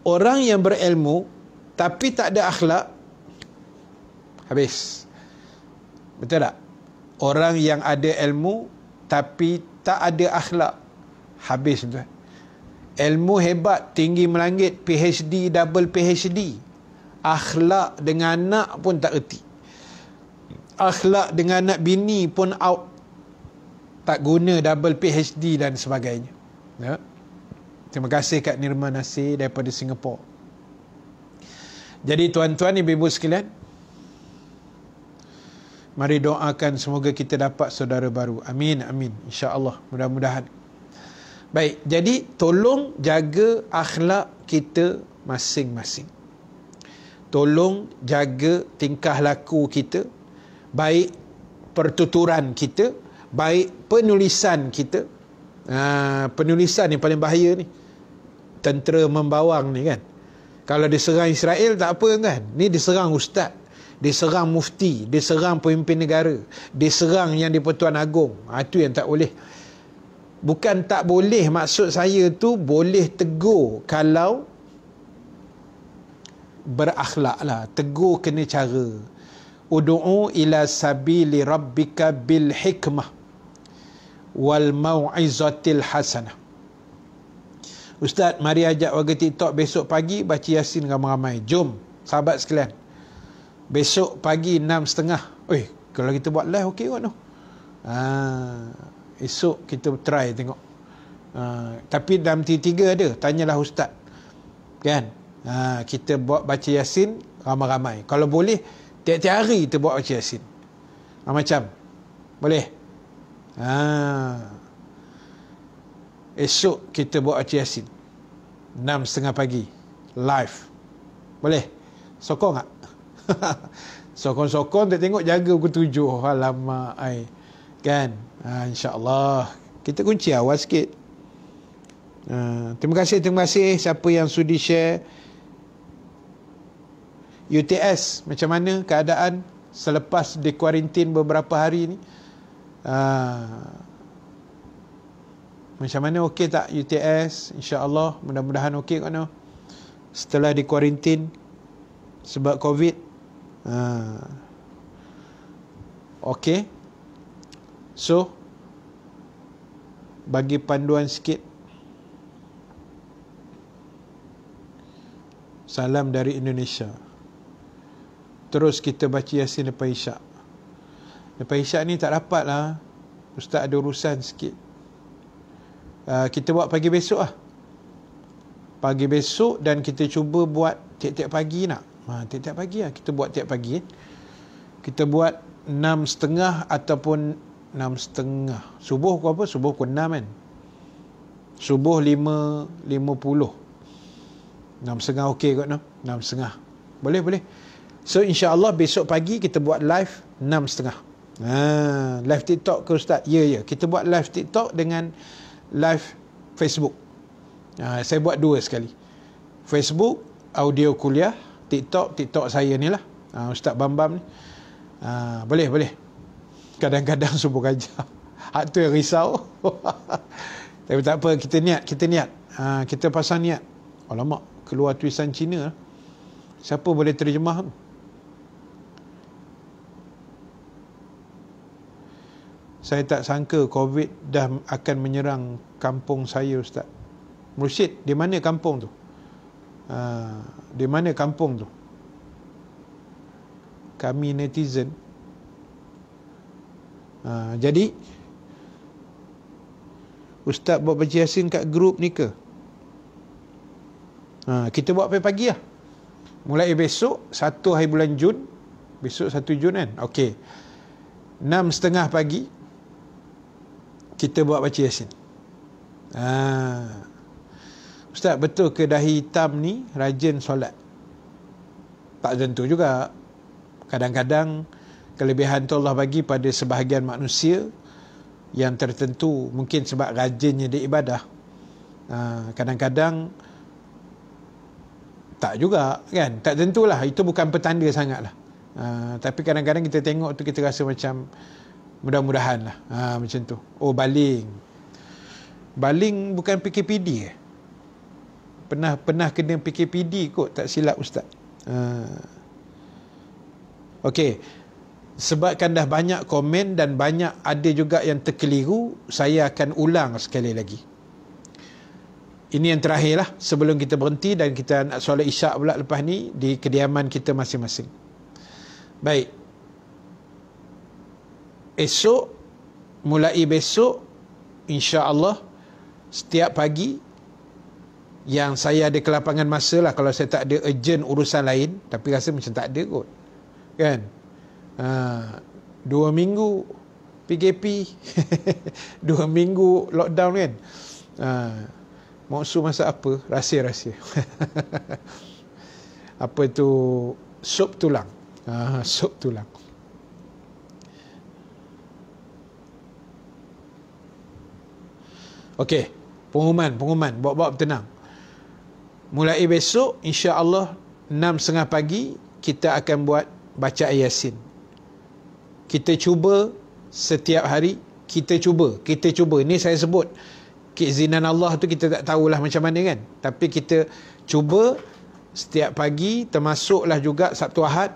Speaker 1: orang yang berilmu tapi tak ada akhlak, habis. Betul tak? Orang yang ada ilmu tapi tak ada akhlak, habis tuan. Ilmu hebat, tinggi melangit, PhD, double PhD. Akhlak dengan anak pun tak erti. Akhlak dengan anak bini pun out. Tak guna double PhD dan sebagainya. Ya. Terima kasih Kak Nirma Nasir daripada Singapura. Jadi tuan-tuan, ibu-ibu sekalian, mari doakan semoga kita dapat saudara baru. Amin, amin. InsyaAllah, mudah-mudahan. Baik, jadi tolong jaga akhlak kita masing-masing. Tolong jaga tingkah laku kita, baik pertuturan kita, baik penulisan kita. Penulisan yang paling bahaya ni. tentera membawang ni kan. Kalau diserang Israel tak apa kan. Ni diserang ustaz, diserang mufti, diserang pemimpin negara, diserang yang di-Pertuan Agong. Itu yang tak boleh. Bukan tak boleh, maksud saya tu boleh tegur kalau berakhlak lah. Tegur kena cara. Udu'u ila sabili rabbika bil hikmah wal mau'izatil hasanah. Ustaz, mari ajak warga TikTok besok pagi baca Yasin ramai-ramai. Jom, sahabat sekalian. Besok pagi 6.30. Kalau kita buat live okey kot tu. Esok kita try tengok. Tapi dalam T3 ada, tanyalah ustaz. Kan? Kita buat baca Yasin ramai-ramai. Kalau boleh, tiap-tiap hari kita buat baca Yasin. Macam. Boleh? Esok kita buat baca Yasin 6.30 pagi live. Boleh? Sokong tak? Sokong-sokong tak tengok jaga pukul 7. Alamak kan. InsyaAllah kita kunci awal sikit. Terima kasih siapa yang sudi share. UTS macam mana keadaan selepas di kuarantin beberapa hari ni? Macam mana, okey tak UTS? InsyaAllah mudah-mudahan okey kan. Setelah di kuarantin sebab COVID. Okey. So bagi panduan sikit. Salam dari Indonesia. Terus kita baca Yasin lepas Isyak. Lepas Isyak ni tak dapat lah. Ustaz ada urusan sikit. Kita buat pagi besok lah. Pagi besok, dan kita cuba buat tiap-tiap pagi nak. Tiap-tiap pagi lah. Kita buat tiap pagi. Kita buat 6.30 ataupun 6.30. Subuh ke apa? Subuh ke 6 kan? Subuh 5.50. 6.30 okey kot no? 6.30. Boleh. So insyaAllah besok pagi kita buat live 6.30. Live TikTok ke Ustaz? Ya. Kita buat live TikTok dengan live Facebook. Saya buat dua sekali. Facebook, audio kuliah. TikTok saya ni lah. Ustaz Bambam ni. Boleh. Kadang-kadang subuh gajah. Hak tu yang risau. Tapi tak apa, kita niat. Kita pasang niat. Alamak, keluar tulisan Cina. Siapa boleh terjemah tu? Saya tak sangka COVID dah akan menyerang kampung saya, Ustaz. Mursyid, di mana kampung tu? Di mana kampung tu? Kami netizen. Jadi, Ustaz buat baca Yasin kat grup ni ke? Kita buat pagi-pagi lah. Mulai besok, 1 hari bulan Jun. Besok 1 Jun kan? Okey. 6.30 pagi, kita buat baca Yasin. Ustaz, betul ke dahi hitam ni rajin solat? Tak tentu juga. Kadang-kadang kelebihan tu Allah bagi pada sebahagian manusia yang tertentu, mungkin sebab rajinnya dia ibadah. Kadang-kadang tak juga kan. Tak tentulah. Itu bukan petanda sangat lah. Tapi kadang-kadang kita tengok tu, kita rasa macam mudah-mudahan lah. Macam tu. Oh, baling bukan PKPD pernah kena PKPD kot, tak silap Ustaz. Okey, sebabkan dah banyak komen dan banyak ada juga yang terkeliru, saya akan ulang sekali lagi. Ini yang terakhir lah sebelum kita berhenti dan kita nak solat Isyak pula lepas ni di kediaman kita masing-masing. Baik, mulai besok insya-Allah setiap pagi yang saya ada kelapangan masa lah, kalau saya tak ada urgent urusan lain, tapi rasa macam tak ada kot kan. 2 minggu PKP 2 minggu lockdown kan. Maksud masa apa? Rahsia apa tu, sup tulang. Sup tulang. Okey, pengumuman, bawa-bawa tenang. mulai besok insya-Allah 6.30 pagi kita akan buat bacaan Yasin. Kita cuba setiap hari, kita cuba. Ini saya sebut keizinan Allah tu kita tak tahulah macam mana kan. Tapi kita cuba setiap pagi, termasuklah juga Sabtu Ahad,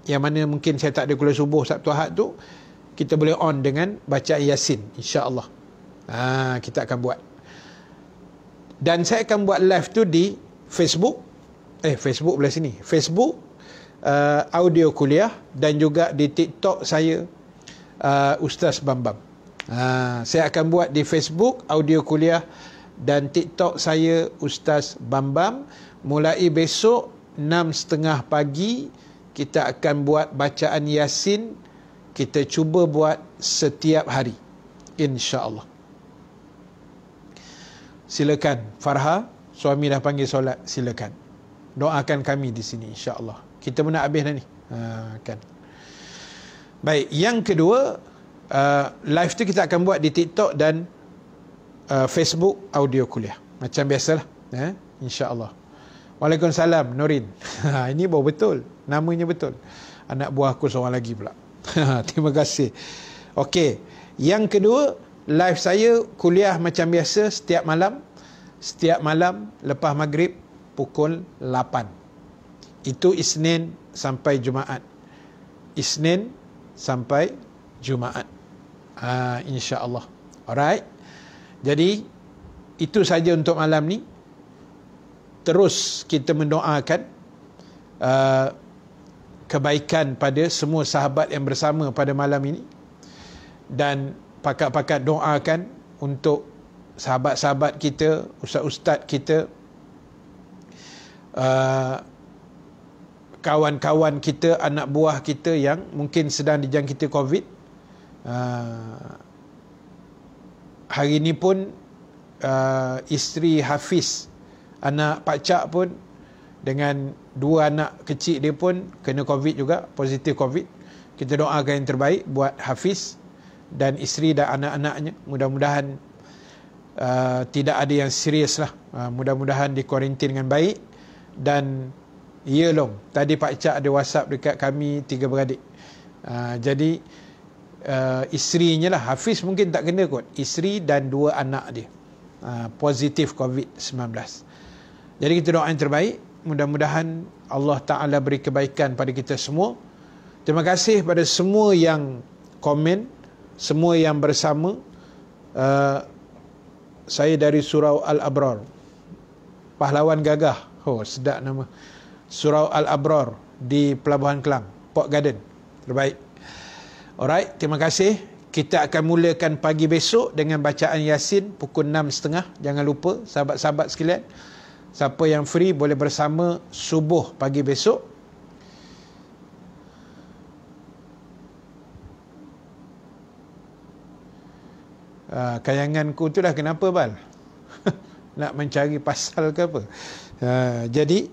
Speaker 1: yang mana mungkin saya tak ada kuliah subuh Sabtu Ahad tu, kita boleh on dengan bacaan Yasin, insya-Allah. Kita akan buat. Dan saya akan buat live tu di Facebook. Facebook belah sini. Facebook audio kuliah, dan juga di TikTok saya Ustaz Bambam. Saya akan buat di Facebook audio kuliah dan TikTok saya Ustaz Bambam. Mulai besok 6.30 pagi kita akan buat bacaan Yasin. Kita cuba buat setiap hari, insya-Allah. Silakan Farha, suami dah panggil solat, silakan doakan kami di sini, insya-Allah. Kita pun nak habis dah ni. Kan. Baik, yang kedua, live tu kita akan buat di TikTok dan Facebook audio kuliah macam biasalah, insya-Allah. Waalaikumsalam Nurin. Ini baru betul, namanya betul. Anak buah aku seorang lagi pula. Terima kasih. Okey, yang kedua, live saya kuliah macam biasa setiap malam lepas maghrib pukul 8. Itu Isnin sampai Jumaat. Insya-Allah. Alright. Jadi itu saja untuk malam ni. Terus kita mendoakan kebaikan pada semua sahabat yang bersama pada malam ini, dan pakat-pakat doakan untuk sahabat-sahabat kita, ustaz-ustaz kita, kawan-kawan kita, anak buah kita yang mungkin sedang dijangkiti COVID. Hari ini pun isteri Hafiz, anak Pak Cak pun, dengan 2 anak kecil dia pun kena COVID juga, positif COVID. Kita doakan yang terbaik buat Hafiz dan isteri dan anak-anaknya. Mudah-mudahan tidak ada yang serius lah. Mudah-mudahan dikuarantin dengan baik. Dan ya long, tadi Pak Cak ada WhatsApp dekat kami 3 beradik. Jadi isterinya lah, Hafiz mungkin tak kena kot, isteri dan 2 anak dia positif COVID-19. Jadi kita doa yang terbaik. Mudah-mudahan Allah Ta'ala beri kebaikan pada kita semua. Terima kasih pada semua yang komen, semua yang bersama. Saya dari Surau Al-Abrar, pahlawan gagah. Oh, sedap nama. Surau Al-Abrar di Pelabuhan Kelang, Port Garden. Terbaik. Alright, terima kasih. Kita akan mulakan pagi besok dengan bacaan Yasin pukul 6.30. Jangan lupa sahabat-sahabat sekalian, siapa yang free boleh bersama subuh pagi besok. Kayanganku tu dah kenapa Bal? Nak mencari pasal ke apa? Jadi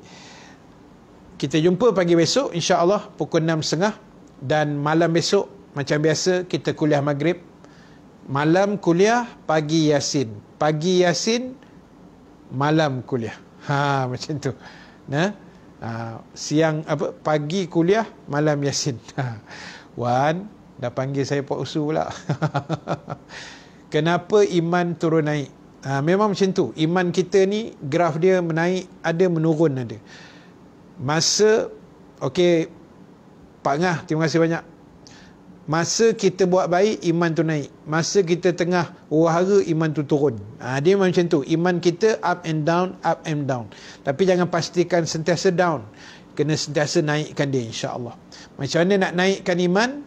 Speaker 1: kita jumpa pagi besok insya-Allah pukul 6.30. Dan malam besok macam biasa kita kuliah maghrib. Malam kuliah, pagi Yasin. Pagi Yasin, malam kuliah. Macam tu. Siang pagi kuliah, malam Yasin. Wan dah panggil saya Pak Usu pula. Kenapa iman turun naik? Memang macam tu. Iman kita ni graf dia menaik, ada menurun ada. Masa okey Pak Ngah, terima kasih banyak. Masa kita buat baik, iman tu naik. Masa kita tengah wahara, iman tu turun. Dia macam tu. Iman kita up and down, up and down. Tapi jangan pastikan sentiasa down. Kena sentiasa naikkan dia, insya-Allah. Macam mana nak naikkan iman?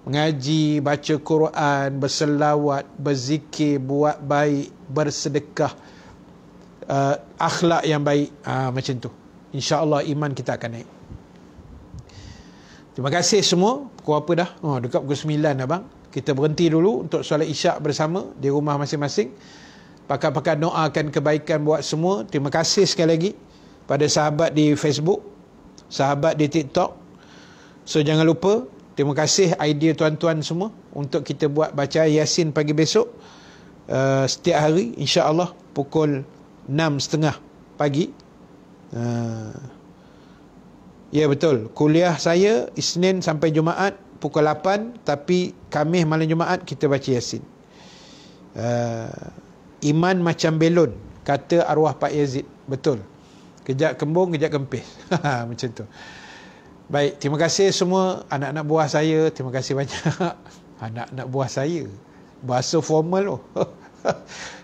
Speaker 1: Mengaji, baca Quran, berselawat, berzikir, buat baik, bersedekah, akhlak yang baik. Macam tu. InsyaAllah iman kita akan naik. Terima kasih semua. Pukul apa dah? Dekat pukul 9 abang. Kita berhenti dulu untuk solat isyak bersama di rumah masing-masing. Pakar-pakar doakan kebaikan buat semua. Terima kasih sekali lagi pada sahabat di Facebook, sahabat di TikTok. So jangan lupa, terima kasih idea tuan-tuan semua untuk kita buat bacaan Yasin pagi besok. Setiap hari insya-Allah pukul 6.30 pagi. Ya betul, kuliah saya Isnin sampai Jumaat pukul 8, tapi Khamis malam Jumaat kita baca Yasin. Iman macam belon, kata arwah Pak Yazid. Betul, kejap kembung kejap kempis. Macam tu. Baik, terima kasih semua anak-anak buah saya. Terima kasih banyak. Anak-anak buah saya, bahasa formal tu.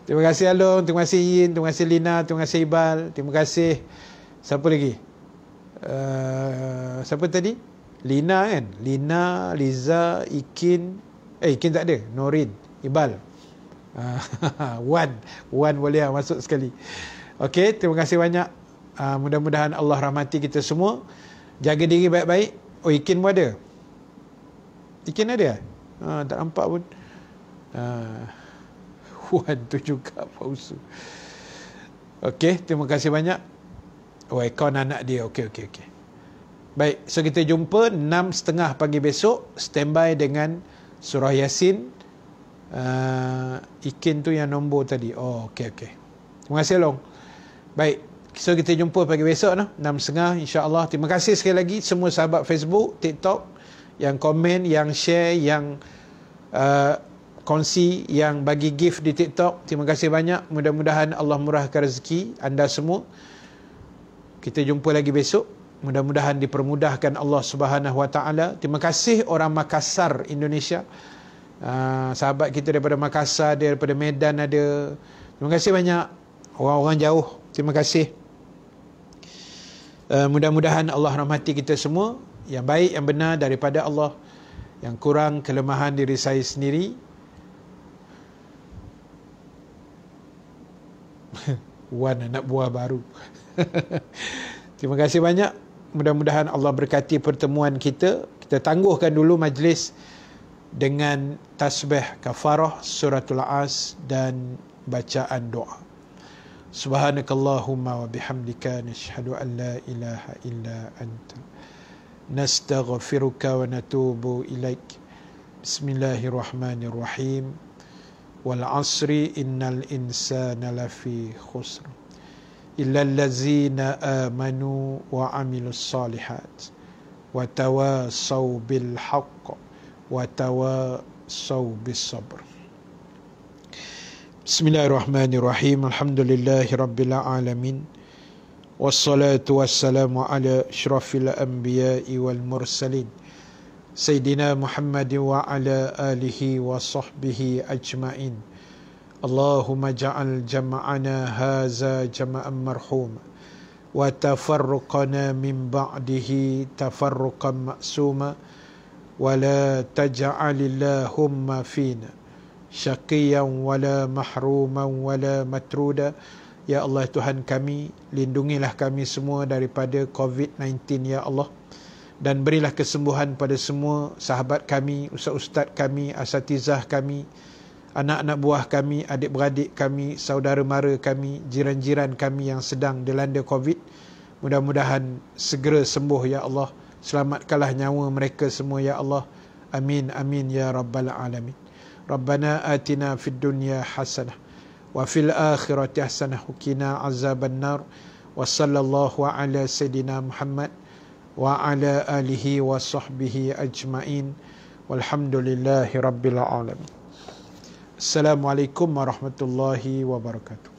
Speaker 1: Terima kasih Along, terima kasih Yin, terima kasih Lina, terima kasih Ibal, terima kasih. Siapa lagi? Siapa tadi? Lina kan? Lina, Liza, Ikin. Ikin tak ada. Norin, Ibal. Wan boleh masuk sekali. Okey, terima kasih banyak. Mudah-mudahan Allah rahmati kita semua. Jaga diri baik-baik. Oh, Ikin pun ada. Ikin ada? Tak nampak pun. Wan tu juga palsu. Okey, terima kasih banyak. Oh, akaun anak dia. Okey. Baik, so kita jumpa 6:30 pagi besok. Standby dengan surah Yasin. Ikin tu yang nombor tadi. Oh, okey. Terima kasih Long. Baik, so kita jumpa pagi besok 6:30 insya-Allah. Terima kasih sekali lagi semua sahabat Facebook, TikTok yang komen, yang share, yang kongsi, yang bagi gift di TikTok. Terima kasih banyak. Mudah-mudahan Allah murahkan rezeki anda semua. Kita jumpa lagi besok. Mudah-mudahan dipermudahkan Allah Subhanahu Wa Taala. Terima kasih orang Makassar, Indonesia. Sahabat kita daripada Makassar, daripada Medan ada. Terima kasih banyak. Orang-orang jauh, terima kasih. Mudah-mudahan Allah rahmati kita semua. Yang baik, yang benar daripada Allah. Yang kurang, kelemahan diri saya sendiri. Wan anak buah baru. Terima kasih banyak. Mudah-mudahan Allah berkati pertemuan kita. Kita tangguhkan dulu majlis dengan tasbih kafarah, suratul As dan bacaan doa. Subhanakallahumma wa bihamdika nashhadu an la ilaha illa anta nastaghfiruka wa natubu ilaik. Bismillahirrahmanirrahim. Wal asri innal insana lafi khusr illa allazina amanu wa amilus salihat wa tawasaw bil haqq wa tawasaw bis sabr. Bismillahirrahmanirrahim. Alhamdulillahi rabbil alamin. Wassalatu wassalamu ala asyrafil anbiya'i wal mursalin Sayyidina Muhammad wa ala alihi wa sahbihi ajma'in. Allahumma ja'al jama'ana haza jama'an marhum wa tafarruqana min ba'dihi tafarruqan ma'suma wa la taj'alillahumma fina syaqiyan wa la mahruman wa la matruda. Ya Allah Tuhan kami, lindungilah kami semua daripada COVID-19 ya Allah, dan berilah kesembuhan pada semua sahabat kami, ustaz-ustaz kami, asatizah kami, anak-anak buah kami, adik-beradik kami, saudara mara kami, jiran-jiran kami yang sedang dilanda COVID. Mudah-mudahan segera sembuh ya Allah. Selamatkanlah nyawa mereka semua ya Allah. Amin amin ya rabbal alamin. Rabbana atina fid dunya hasanah wa fil akhirati hasanah wa qina azaban nar. Wa sallallahu ala sayidina Muhammad wa ala alihi wa sahbihi ajma'in. Walhamdulillahi rabbil alamin. Assalamualaikum warahmatullahi wabarakatuh.